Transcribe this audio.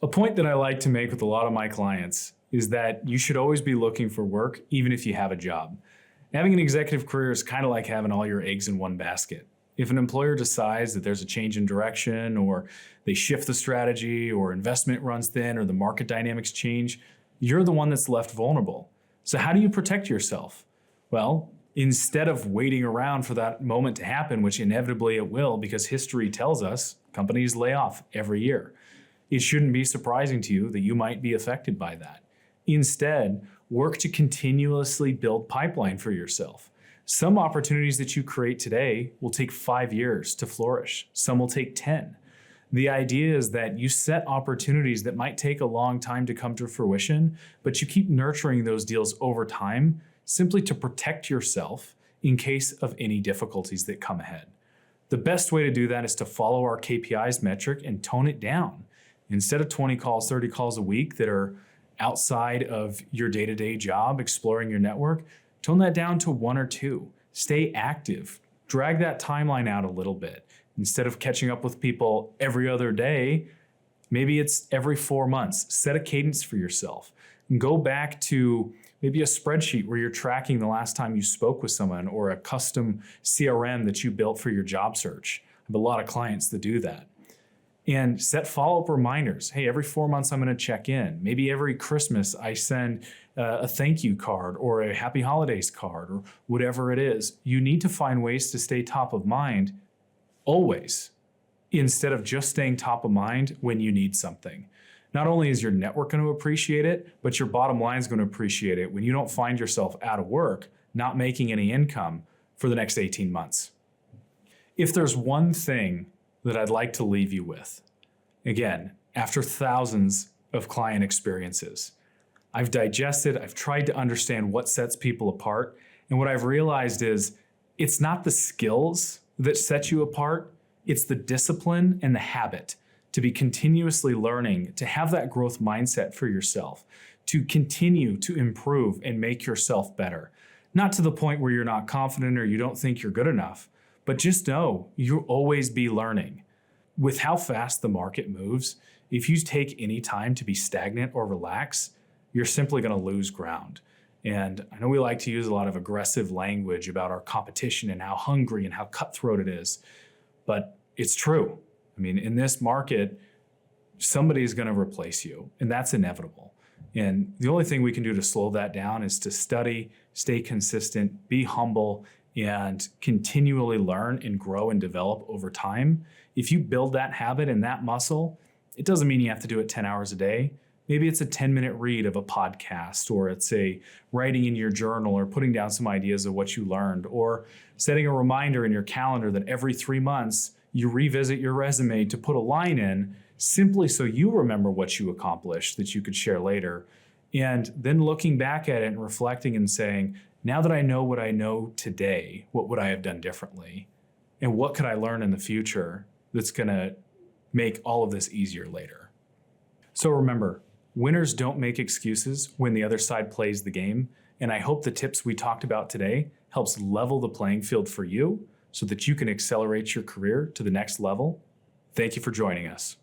A point that I like to make with a lot of my clients is that you should always be looking for work, even if you have a job. Having an executive career is kind of like having all your eggs in one basket. If an employer decides that there's a change in direction, or they shift the strategy, or investment runs thin, or the market dynamics change, you're the one that's left vulnerable. So how do you protect yourself? Well, instead of waiting around for that moment to happen, which inevitably it will because history tells us companies lay off every year, it shouldn't be surprising to you that you might be affected by that. Instead, work to continuously build pipeline for yourself. Some opportunities that you create today will take 5 years to flourish. Some will take 10. The idea is that you set opportunities that might take a long time to come to fruition, but you keep nurturing those deals over time simply to protect yourself in case of any difficulties that come ahead. The best way to do that is to follow our KPIs metric and tone it down. Instead of 20 calls, 30 calls a week that are outside of your day-to-day job, exploring your network, tone that down to 1 or 2. Stay active. Drag that timeline out a little bit. Instead of catching up with people every other day, maybe it's every 4 months. Set a cadence for yourself. And go back to maybe a spreadsheet where you're tracking the last time you spoke with someone, or a custom CRM that you built for your job search. I have a lot of clients that do that. And set follow-up reminders. Hey, every 4 months I'm going to check in. Maybe every Christmas I send a thank you card or a happy holidays card or whatever it is. You need to find ways to stay top of mind always, instead of just staying top of mind when you need something. Not only is your network going to appreciate it, but your bottom line is going to appreciate it when you don't find yourself out of work, not making any income for the next 18 months. If there's one thing that I'd like to leave you with, again, after thousands of client experiences, I've digested, I've tried to understand what sets people apart. And what I've realized is it's not the skills that set you apart, it's the discipline and the habit to be continuously learning, to have that growth mindset for yourself, to continue to improve and make yourself better. Not to the point where you're not confident or you don't think you're good enough, but just know you'll always be learning. With how fast the market moves, if you take any time to be stagnant or relax, you're simply going to lose ground. And I know we like to use a lot of aggressive language about our competition and how hungry and how cutthroat it is, but it's true. I mean, in this market, somebody's going to replace you, and that's inevitable. And the only thing we can do to slow that down is to study, stay consistent, be humble, and continually learn and grow and develop over time. If you build that habit and that muscle, it doesn't mean you have to do it 10 hours a day. Maybe it's a 10-minute read of a podcast, or it's a writing in your journal, or putting down some ideas of what you learned, or setting a reminder in your calendar that every 3 months you revisit your resume to put a line in, simply so you remember what you accomplished that you could share later. And then looking back at it and reflecting and saying, now that I know what I know today, what would I have done differently? And what could I learn in the future that's going to make all of this easier later? So remember, winners don't make excuses when the other side plays the game. And I hope the tips we talked about today helps level the playing field for you so that you can accelerate your career to the next level. Thank you for joining us.